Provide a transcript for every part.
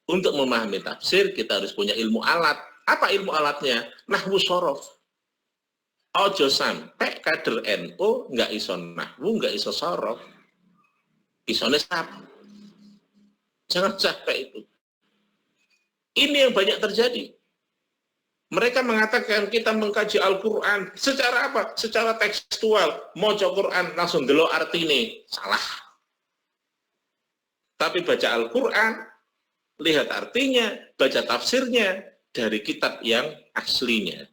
Untuk memahami tafsir, kita harus punya ilmu alat. Apa ilmu alatnya? Nahwu sorof. Ojo sampai kader NU nggak iso nahwu, nggak iso sorof. Isone sap. Jangan sampai itu. Ini yang banyak terjadi. Mereka mengatakan kita mengkaji Al-Quran. Secara apa? Secara tekstual. Mojo Quran langsung delok artine. Salah. Tapi baca Al-Quran, lihat artinya, baca tafsirnya dari kitab yang aslinya.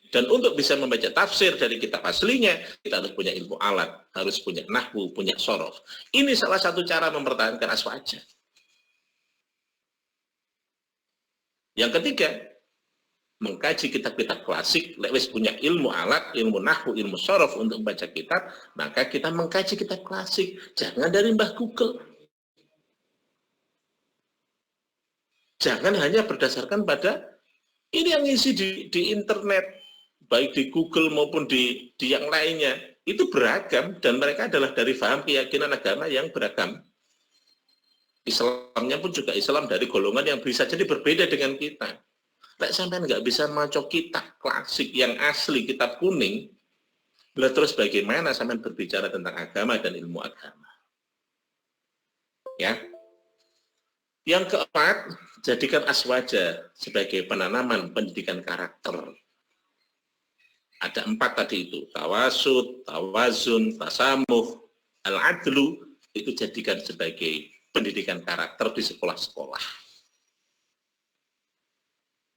Dan untuk bisa membaca tafsir dari kitab aslinya, kita harus punya ilmu alat, harus punya nahwu, punya sorof. Ini salah satu cara mempertahankan aswaja. Yang ketiga, mengkaji kitab-kitab klasik, lewis punya ilmu alat, ilmu nahwu, ilmu sorof untuk membaca kitab, maka kita mengkaji kitab klasik. Jangan dari Mbah Google. Jangan hanya berdasarkan pada ini yang isi di internet, baik di Google maupun di yang lainnya, itu beragam dan mereka adalah dari paham keyakinan agama yang beragam. Islamnya pun juga Islam dari golongan yang bisa jadi berbeda dengan kita. Lek sampean nggak bisa maca kitab klasik yang asli, kitab kuning, terus bagaimana sampean berbicara tentang agama dan ilmu agama? Ya. Yang keempat, jadikan aswaja sebagai penanaman pendidikan karakter. Ada 4 tadi itu, tawasud, tawazun, tasamuh, al-adlu, itu jadikan sebagai pendidikan karakter di sekolah-sekolah.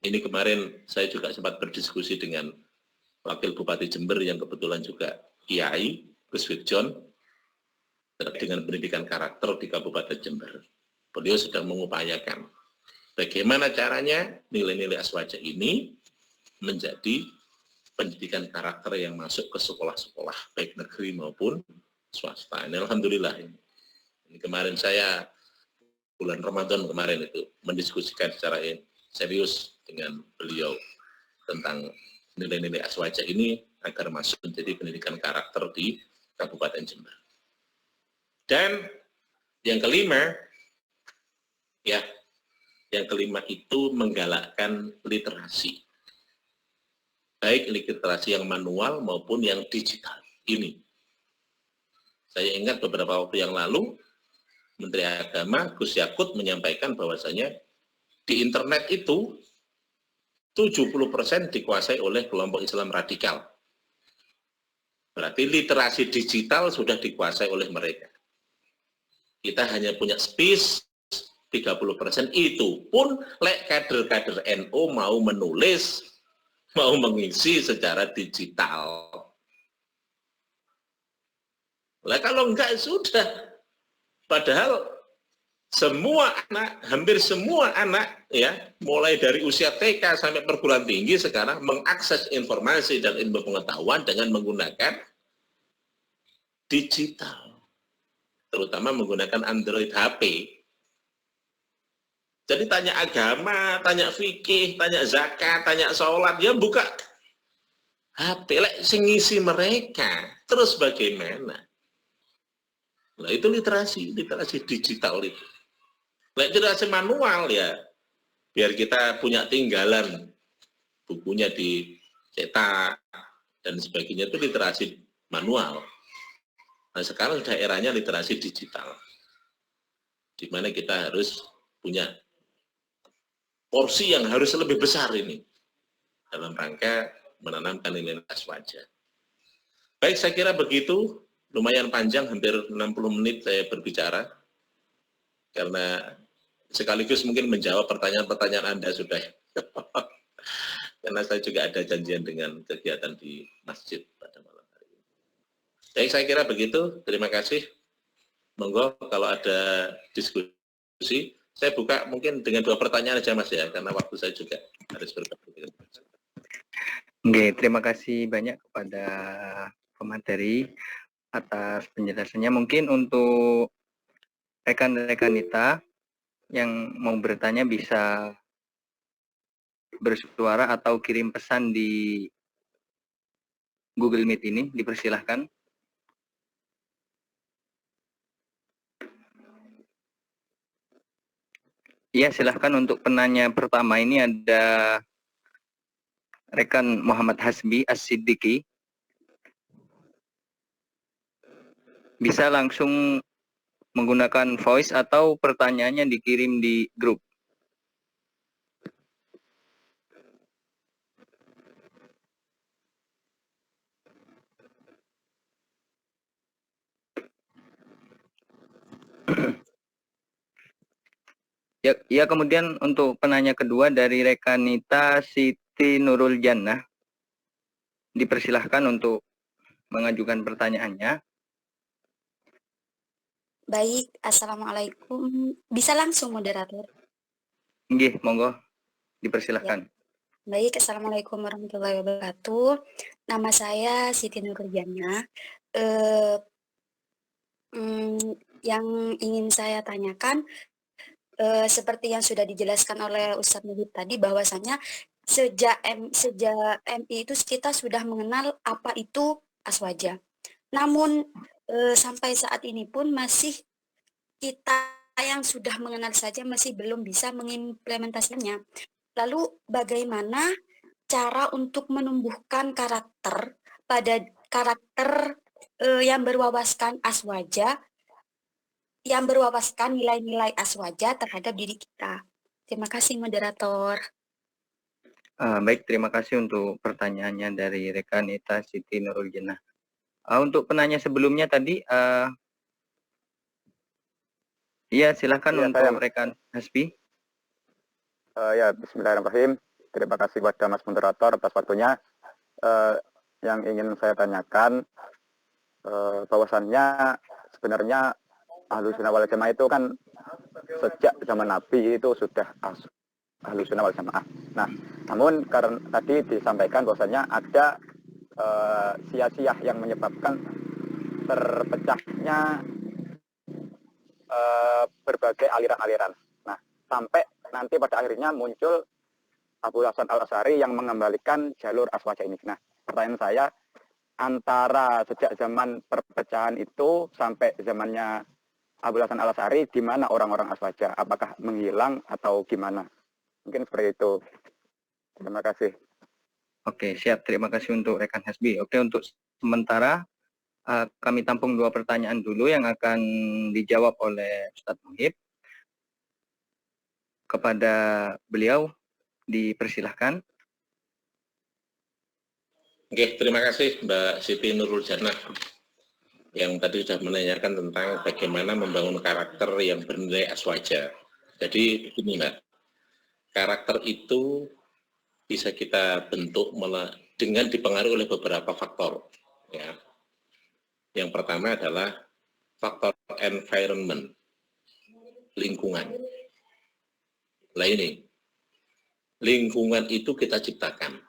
Ini kemarin saya juga sempat berdiskusi dengan Wakil Bupati Jember yang kebetulan juga Kiai, Gus John, dengan pendidikan karakter di Kabupaten Jember. Beliau sedang mengupayakan bagaimana caranya nilai-nilai aswaja ini menjadi pendidikan karakter yang masuk ke sekolah-sekolah, baik negeri maupun swasta. Ini alhamdulillah. Ini kemarin saya bulan Ramadan kemarin itu mendiskusikan secara serius dengan beliau tentang nilai-nilai aswaja ini agar masuk menjadi pendidikan karakter di Kabupaten Jember. Dan yang kelima, ya, yang kelima itu menggalakkan literasi. Baik literasi yang manual maupun yang digital. Ini. Saya ingat beberapa waktu yang lalu, Menteri Agama Gus Yakut menyampaikan bahwasanya di internet itu 70% dikuasai oleh kelompok Islam radikal. Berarti literasi digital sudah dikuasai oleh mereka. Kita hanya punya space 30%, itu pun lek kader-kader NU mau menulis, mau mengisi secara digital. Lah kalau enggak sudah. Padahal semua anak, hampir semua anak ya, mulai dari usia TK sampai perguruan tinggi sekarang mengakses informasi dan ilmu pengetahuan dengan menggunakan digital. Terutama menggunakan Android HP. Jadi tanya agama, tanya fikih, tanya zakat, tanya sholat, ya buka HP, sing ngisi mereka. Terus bagaimana? Nah itu literasi digital itu. Literasi manual ya, biar kita punya tinggalan, bukunya dicetak dan sebagainya, itu literasi manual. Nah sekarang sudah eranya literasi digital, di mana kita harus punya porsi yang harus lebih besar ini dalam rangka menanamkan nilai aswaja. Baik, saya kira begitu. Lumayan panjang, hampir 60 menit saya berbicara, karena sekaligus mungkin menjawab pertanyaan-pertanyaan Anda sudah. Karena saya juga ada janjian dengan kegiatan di masjid pada malam hari ini. Baik, saya kira begitu. Terima kasih. Monggo kalau ada diskusi. Saya buka mungkin dengan 2 pertanyaan aja Mas ya, karena waktu saya juga harus berbagi. Oke, terima kasih banyak kepada pemateri atas penjelasannya. Mungkin untuk rekan-rekan kita yang mau bertanya bisa bersuara atau kirim pesan di Google Meet ini, dipersilahkan. Iya, silahkan untuk penanya pertama ini ada rekan Muhammad Hasbi As-Siddiqi. Bisa langsung menggunakan voice atau pertanyaannya dikirim di grup. Ya, kemudian untuk penanya kedua dari rekanita Siti Nurul Jannah, dipersilahkan untuk mengajukan pertanyaannya. Baik, Assalamualaikum. Bisa langsung, moderator? Nggih, monggo, dipersilahkan. Baik, Assalamualaikum warahmatullahi wabarakatuh. Nama saya Siti Nurjana. Yang ingin saya tanyakan, seperti yang sudah dijelaskan oleh Ustadz Muhib tadi, bahwasanya sejak MI itu kita sudah mengenal apa itu aswaja. Namun sampai saat ini pun masih kita yang sudah mengenal saja masih belum bisa mengimplementasikannya. Lalu bagaimana cara untuk menumbuhkan karakter pada karakter yang berwawaskan aswaja, yang berwawaskan nilai-nilai aswaja terhadap diri kita. Terima kasih, moderator. Baik, terima kasih untuk pertanyaannya dari rekan Ita Siti Nurul Jannah. Untuk penanya sebelumnya tadi, iya silahkan Ya, untuk rekan Hasbi. Ya, bismillahirrahmanirrahim. Terima kasih kepada Mas Moderator atas waktunya. Yang ingin saya tanyakan, bahwasannya sebenarnya Ahlus Sunnah wal Jamaah itu kan sejak zaman Nabi itu sudah Ahlus Sunnah wal Jamaah. Nah, namun karena tadi disampaikan bahwasannya ada sia-sia yang menyebabkan terpecahnya berbagai aliran-aliran. Nah, sampai nanti pada akhirnya muncul Abu Hasan Al-Asy'ari yang mengembalikan jalur aswaja ini. Nah, pertanyaan saya, antara sejak zaman perpecahan itu sampai zamannya Abu Hasan Al-Asy'ari, di mana orang-orang aswaja? Apakah menghilang atau gimana? Mungkin seperti itu. Terima kasih. Oke, siap. Terima kasih untuk rekan Hasbi. Oke, untuk sementara kami tampung 2 pertanyaan dulu yang akan dijawab oleh Ustadz Muhib. Kepada beliau, dipersilahkan. Oke, terima kasih Mbak Siti Nurul Jannah yang tadi sudah menanyakan tentang bagaimana membangun karakter yang bernilai aswaja. Jadi begini Mbak, karakter itu bisa kita bentuk dengan dipengaruhi oleh beberapa faktor. Ya. Yang pertama adalah faktor environment, lingkungan. Nah ini, lingkungan itu kita ciptakan.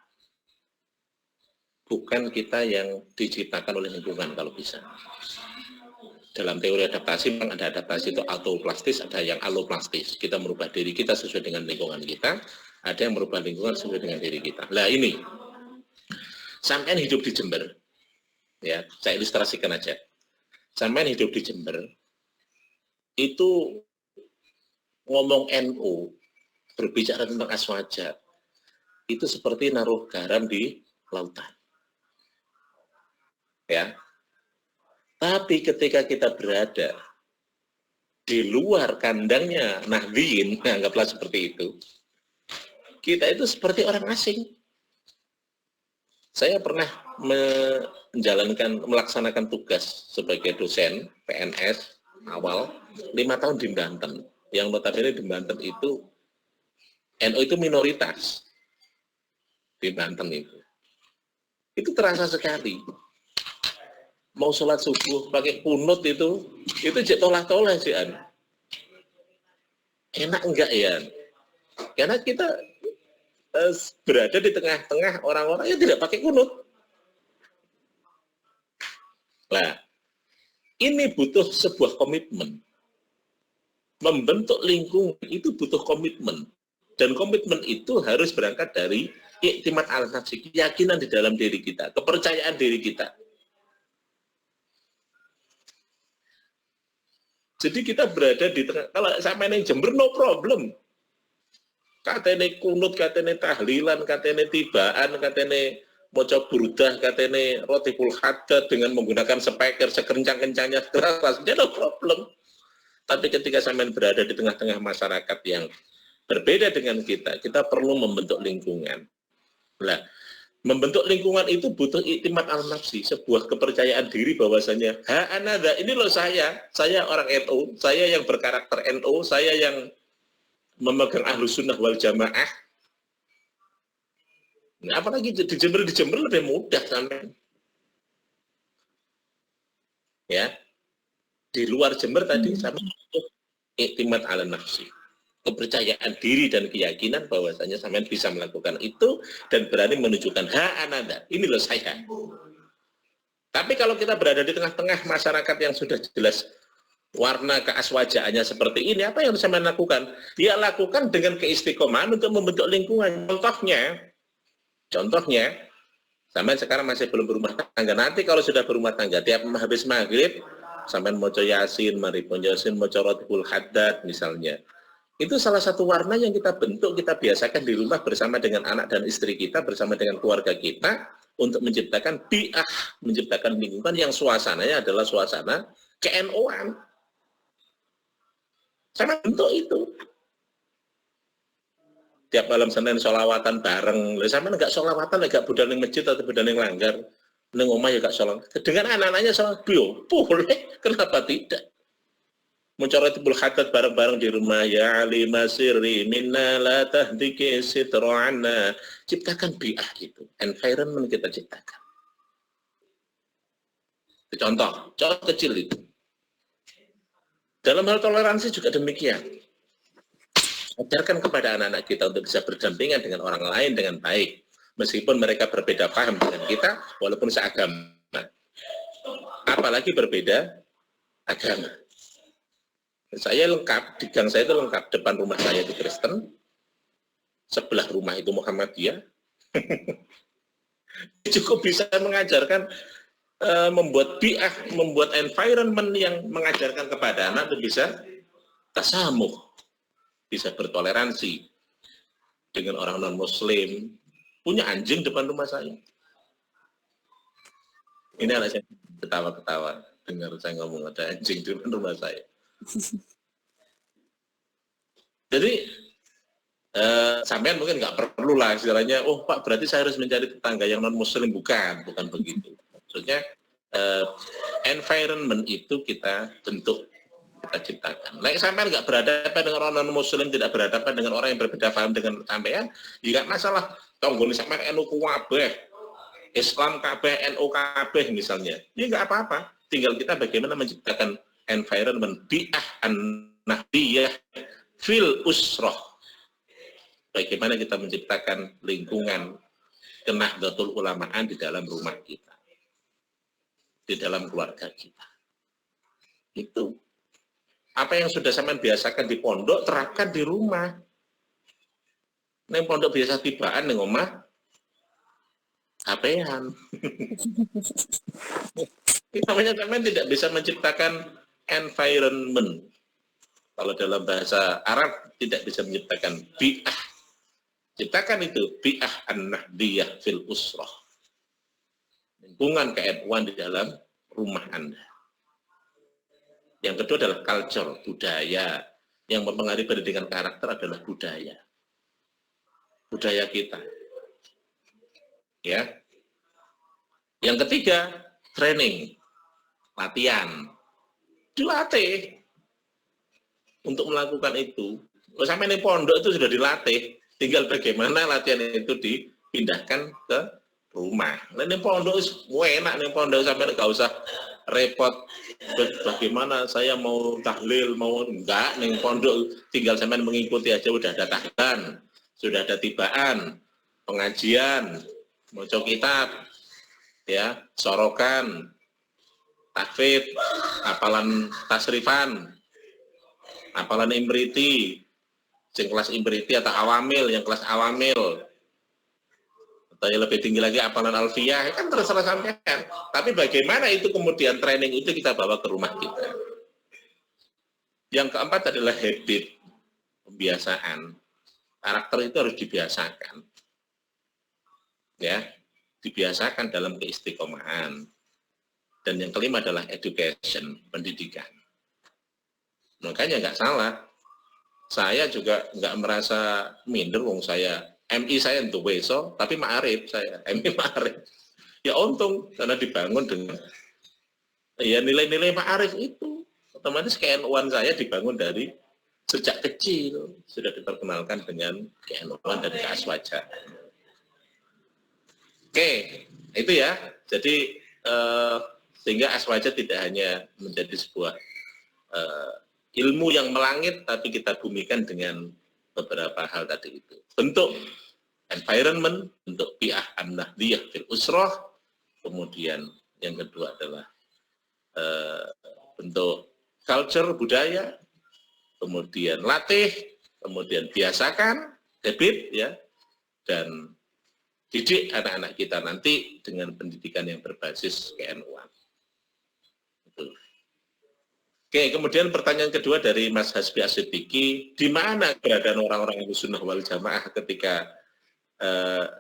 Bukan kita yang diciptakan oleh lingkungan kalau bisa. Dalam teori adaptasi, memang ada adaptasi itu autoplastis, ada yang alloplastis. Kita merubah diri kita sesuai dengan lingkungan kita, ada yang merubah lingkungan sesuai dengan diri kita. Nah ini, sampean hidup di Jember, ya saya ilustrasikan aja. Sampean hidup di Jember, itu ngomong NU, berbicara tentang aswaja, itu seperti naruh garam di lautan. Ya, tapi ketika kita berada di luar kandangnya Nahdliyin, anggaplah seperti itu, kita itu seperti orang asing. Saya pernah melaksanakan tugas sebagai dosen PNS awal 5 tahun di Banten. Yang notabene di Banten itu NU itu minoritas di Banten itu. Itu terasa sekali. Mau sholat subuh pakai kunut itu tolah-tolah sih an. Enak enggak ya? Karena kita berada di tengah-tengah orang-orang yang tidak pakai kunut. Nah, ini butuh sebuah komitmen. Membentuk lingkungan itu butuh komitmen. Dan komitmen itu harus berangkat dari iktimat al-nafsi, keyakinan di dalam diri kita, kepercayaan diri kita. Jadi kita berada di tengah, kalau sampai di Jember no problem. katene kunut, katene tahlilan, katene tibaan, katene maca burdah, katene rotibul haddad dengan menggunakan speaker sekencang-kencangnya keras, no problem. Tapi ketika sampean berada di tengah-tengah masyarakat yang berbeda dengan kita perlu membentuk lingkungan. Nah, membentuk lingkungan itu butuh iktimat al-nafsi, sebuah kepercayaan diri bahwasanya, anada, ini loh saya orang NU, saya yang berkarakter NU, saya yang memegang Ahlus Sunnah wal Jamaah. Nah, apalagi di Jember lebih mudah sampai. Ya. Di luar Jember tadi sama iktimat al-nafsi. Kepercayaan diri dan keyakinan bahwasanya sampean bisa melakukan itu dan berani menunjukkan ananda, ini loh saya. Tapi kalau kita berada di tengah-tengah masyarakat yang sudah jelas warna keaswajaannya seperti ini, apa yang harus sampean lakukan? Ya lakukan dengan keistiqomahan untuk membentuk lingkungan. Contohnya, sampean sekarang masih belum berumah tangga. Nanti kalau sudah berumah tangga, tiap habis maghrib, sampean maca Yasin, maripun Yasin, maca Rotibul Haddad misalnya. Itu salah satu warna yang kita bentuk, kita biasakan di rumah bersama dengan anak dan istri kita, bersama dengan keluarga kita, untuk menciptakan bi'ah, menciptakan lingkungan yang suasananya adalah suasana ke-NU-an. Sama bentuk itu. Tiap malam Senin sholawatan bareng, sama enggak sholawatan, enggak budal ning masjid atau budal ning langgar, ning omah ya enggak sholawat. Dengan anak-anaknya sholawat, boleh, kenapa tidak? Muncaratul haddad bareng-bareng di rumah, ya alima sirri minna la tahdiki sitra'ana. Ciptakan bi'ah itu, environment kita ciptakan. Contoh kecil itu. Dalam hal toleransi juga demikian. Ajarkan kepada anak-anak kita untuk bisa berdampingan dengan orang lain dengan baik. Meskipun mereka berbeda paham dengan kita, walaupun seagama. Apalagi berbeda agama. Saya lengkap, di gang saya itu lengkap. Depan rumah saya itu Kristen, sebelah rumah itu Muhammadiyah. Cukup bisa mengajarkan, membuat bi'ah, membuat environment yang mengajarkan kepada anak itu bisa tasamuh, bisa bertoleransi dengan orang non-muslim. Punya anjing depan rumah saya. Ini anak saya ketawa-ketawa dengar saya ngomong ada anjing di depan rumah saya. Jadi sampean mungkin nggak perlu lah istilahnya, oh Pak berarti saya harus mencari tetangga yang non muslim, bukan begitu. Maksudnya environment itu kita bentuk, kita ciptakan. Nah, sampean nggak berhadapan dengan orang non muslim, tidak berhadapan dengan orang yang berbeda paham dengan sampean, ya nggak masalah. Tonggoni sampean NU kabeh, Islam kabeh, NU kabeh misalnya, ya nggak apa-apa. Tinggal kita bagaimana menciptakan environment bi'ah an-nahdiyah fil usroh. Bagaimana kita menciptakan lingkungan kenahdlatul ulamaan di dalam rumah kita, di dalam keluarga kita. Itu apa yang sudah sampean biasakan di pondok, terapkan di rumah. Neng pondok biasa tibaan neng omah HP-an. Namanya sampean tidak bisa menciptakan environment. Kalau dalam bahasa Arab tidak bisa menciptakan bi'ah. Ciptakan itu bi'ah an-nahdiyah fil usrah. Lingkungan ke-NU-an di dalam rumah Anda. Yang kedua adalah culture, budaya. Yang mempengaruhi pendidikan karakter adalah budaya. Budaya kita. Ya. Yang ketiga, training, latihan. Dilatih untuk melakukan itu. Sampai di pondok itu sudah dilatih, tinggal bagaimana latihan itu dipindahkan ke rumah. Nah, di pondok enak, di pondok sampai nggak usah repot. Bagaimana saya mau tahlil, mau enggak, di pondok tinggal sampai mengikuti aja, udah ada tahlilan, sudah ada tibaan, pengajian, maca kitab, ya, sorokan, tahfidz, hafalan tasrifan, hafalan imriti, yang kelas imriti atau awamil, yang kelas awamil, atau yang lebih tinggi lagi hafalan alfiyah, kan terserah sampean. Tapi bagaimana itu kemudian training itu kita bawa ke rumah kita. Yang keempat adalah habit, kebiasaan. Karakter itu harus dibiasakan. Ya, dibiasakan dalam keistiqomahan. Dan yang kelima adalah education, pendidikan. Makanya nggak salah. Saya juga nggak merasa minder, wong saya MI saya untuk weso, tapi ma'arif saya, MI ma'arif. Ya untung, karena dibangun dengan ya nilai-nilai ma'arif itu. Otomatis KNU-an saya dibangun dari sejak kecil, sudah diperkenalkan dengan KNU-an dan keaswaja. Oke, itu ya. Jadi sehingga aswaja tidak hanya menjadi sebuah ilmu yang melangit, tapi kita bumikan dengan beberapa hal tadi itu. Bentuk environment, bentuk bi'ah an-nahdiyah fil usrah, kemudian yang kedua adalah bentuk culture, budaya, kemudian latih, kemudian biasakan, habit, ya, dan didik anak-anak kita nanti dengan pendidikan yang berbasis KNU-an. Oke, kemudian pertanyaan kedua dari Mas Hasbi As-Siddiqi, di mana keberadaan orang-orang Ahlussunnah wal Jamaah ketika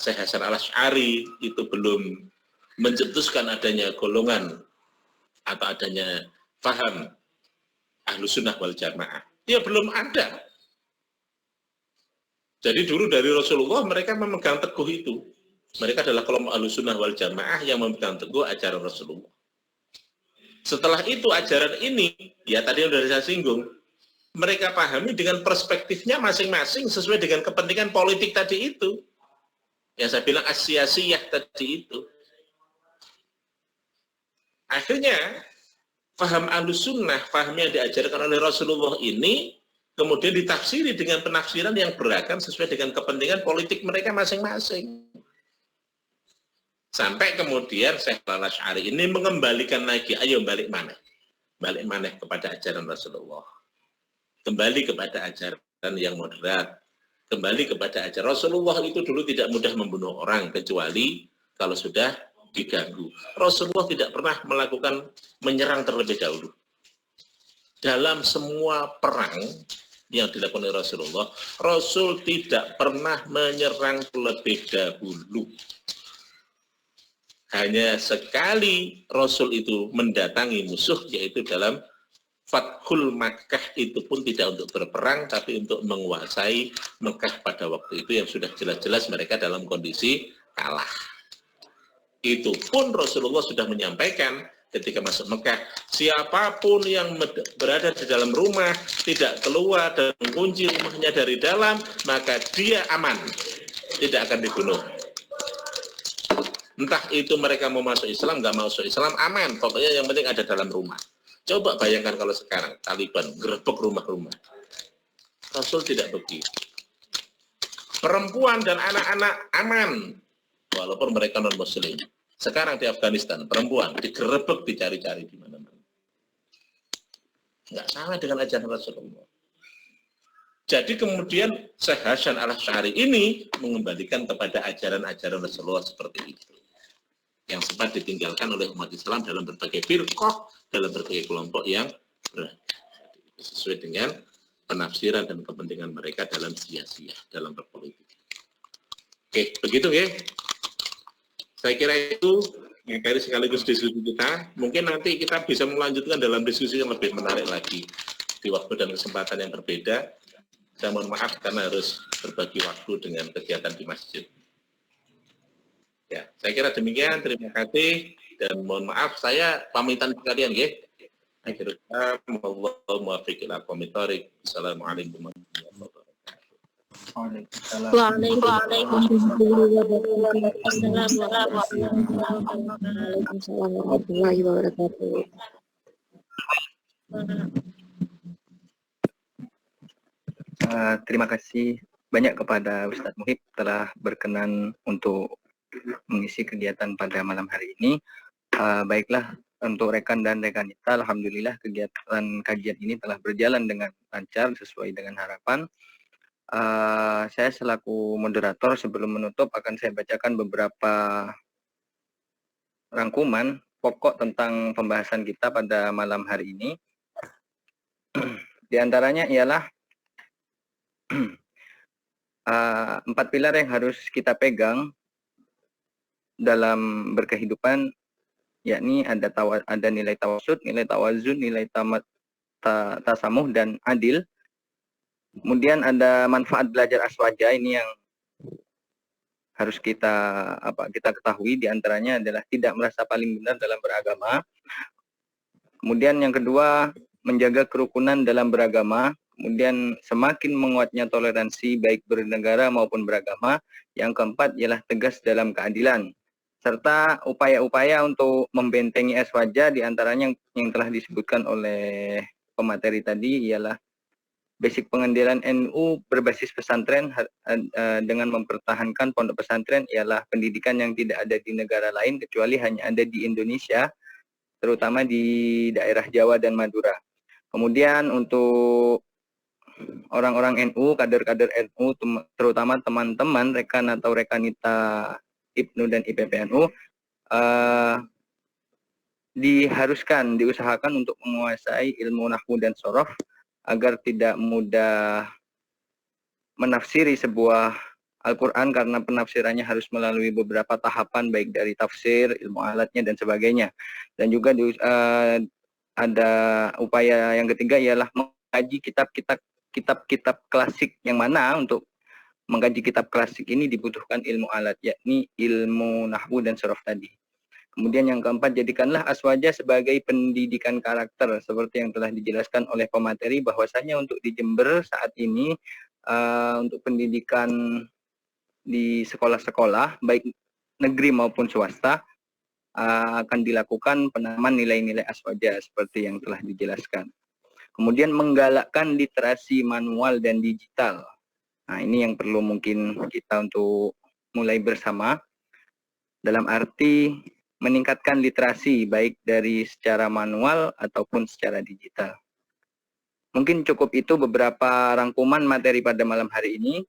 Syekh Hasan Al-Asy'ari itu belum mencetuskan adanya golongan atau adanya paham Ahlussunnah wal Jamaah? Ya belum ada. Jadi dulu dari Rasulullah mereka memegang teguh itu. Mereka adalah kelompok Ahlussunnah wal Jamaah yang memegang teguh ajaran Rasulullah. Setelah itu ajaran ini, ya tadi yang sudah saya singgung, mereka pahami dengan perspektifnya masing-masing sesuai dengan kepentingan politik tadi itu. Yang saya bilang asyasiyah tadi itu. Akhirnya, paham Ahlussunnah, paham yang diajarkan oleh Rasulullah ini, kemudian ditafsiri dengan penafsiran yang beragam sesuai dengan kepentingan politik mereka masing-masing. Sampai kemudian Syekh Al-Asy'ari ini mengembalikan lagi, ayo balik mana kepada ajaran Rasulullah. Kembali kepada ajaran yang moderat. Kembali kepada ajaran Rasulullah itu dulu tidak mudah membunuh orang, kecuali kalau sudah diganggu. Rasulullah tidak pernah melakukan menyerang terlebih dahulu. Dalam semua perang yang dilakukan oleh Rasulullah, Rasul tidak pernah menyerang terlebih dahulu. Hanya sekali Rasul itu mendatangi musuh, yaitu dalam Fathul Makkah, itu pun tidak untuk berperang, tapi untuk menguasai Mekah pada waktu itu yang sudah jelas-jelas mereka dalam kondisi kalah. Itu pun Rasulullah sudah menyampaikan ketika masuk Mekah, siapapun yang berada di dalam rumah, tidak keluar dan mengunci rumahnya dari dalam, maka dia aman, tidak akan dibunuh. Entah itu mereka mau masuk Islam, nggak masuk Islam, aman. Pokoknya yang penting ada dalam rumah. Coba bayangkan kalau sekarang Taliban gerebek rumah-rumah. Rasul tidak begitu. Perempuan dan anak-anak aman, walaupun mereka non-Muslim. Sekarang di Afghanistan, perempuan digerebek, dicari-cari di mana-mana. Nggak salah dengan ajaran Rasulullah. Jadi kemudian Syekh Hasan Al-Asy'ari ini mengembalikan kepada ajaran-ajaran Rasulullah seperti itu, yang sempat ditinggalkan oleh umat Islam dalam berbagai firqah, dalam berbagai kelompok yang sesuai dengan penafsiran dan kepentingan mereka dalam sia-sia, dalam berpolitik. Oke, begitu ya. Saya kira itu dari sekaligus diskusi kita. Mungkin nanti kita bisa melanjutkan dalam diskusi yang lebih menarik lagi di waktu dan kesempatan yang berbeda. Saya mohon maaf karena harus berbagi waktu dengan kegiatan di masjid. Ya, saya kira demikian. Terima kasih dan mohon maaf saya pamitan sekalian ya. Akhirul kalam, wallahu muwaffiq ila aqwamit thoriq. Assalamualaikum warahmatullahi wabarakatuh. Waalaikumsalam warahmatullahi wabarakatuh. Terima kasih banyak kepada Ustadz Muhib telah berkenan untuk mengisi kegiatan pada malam hari ini. Baiklah, untuk rekan dan rekanita, alhamdulillah kegiatan kajian ini telah berjalan dengan lancar sesuai dengan harapan. Saya selaku moderator sebelum menutup akan saya bacakan beberapa rangkuman pokok tentang pembahasan kita pada malam hari ini. Di antaranya ialah 4 pilar yang harus kita pegang dalam berkehidupan, yakni ada nilai tawasud, nilai tawazun, nilai tasamuh dan adil. Kemudian ada manfaat belajar aswaja, ini yang harus kita ketahui, diantaranya adalah tidak merasa paling benar dalam beragama. Kemudian yang kedua, menjaga kerukunan dalam beragama. Kemudian semakin menguatnya toleransi baik bernegara maupun beragama. Yang keempat ialah tegas dalam keadilan. Serta upaya-upaya untuk membentengi aswaja, diantaranya yang telah disebutkan oleh pemateri tadi ialah basic pengendalian NU berbasis pesantren dengan mempertahankan pondok pesantren ialah pendidikan yang tidak ada di negara lain kecuali hanya ada di Indonesia, terutama di daerah Jawa dan Madura. Kemudian untuk orang-orang NU, kader-kader NU, terutama teman-teman rekan atau rekanita IPNU dan IPPNU, diusahakan untuk menguasai ilmu nahwu dan sorof agar tidak mudah menafsiri sebuah Al-Quran, karena penafsirannya harus melalui beberapa tahapan baik dari tafsir, ilmu alatnya dan sebagainya. Dan juga ada upaya yang ketiga ialah mengkaji kitab-kitab klasik, yang mana untuk mengkaji kitab klasik ini dibutuhkan ilmu alat, yakni ilmu nahwu dan sorof tadi. Kemudian yang keempat, jadikanlah aswaja sebagai pendidikan karakter, seperti yang telah dijelaskan oleh pemateri bahwasanya untuk di Jember saat ini untuk pendidikan di sekolah-sekolah baik negeri maupun swasta akan dilakukan penanaman nilai-nilai aswaja seperti yang telah dijelaskan. Kemudian menggalakkan literasi manual dan digital. Nah, ini yang perlu mungkin kita untuk mulai bersama dalam arti meningkatkan literasi baik dari secara manual ataupun secara digital. Mungkin cukup itu beberapa rangkuman materi pada malam hari ini.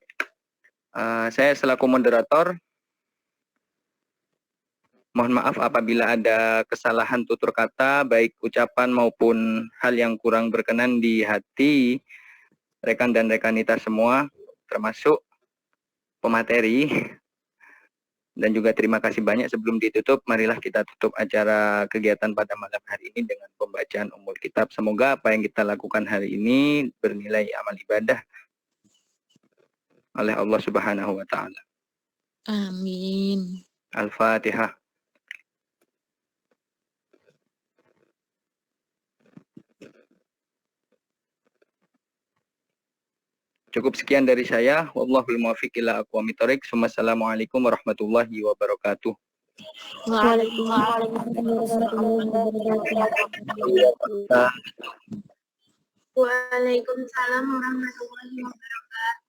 Saya selaku moderator, mohon maaf apabila ada kesalahan tutur kata, baik ucapan maupun hal yang kurang berkenan di hati rekan dan rekanita semua, termasuk pemateri. Dan juga terima kasih banyak. Sebelum ditutup, marilah kita tutup acara kegiatan pada malam hari ini dengan pembacaan Ummul Kitab. Semoga apa yang kita lakukan hari ini bernilai amal ibadah oleh Allah Subhanahu wa Ta'ala. Amin. Al-Fatihah. Cukup sekian dari saya. Wallahul muwaffiq ila aqwamit thoriq. Wassalamualaikum warahmatullahi wabarakatuh. Waalaikumsalam warahmatullahi wabarakatuh.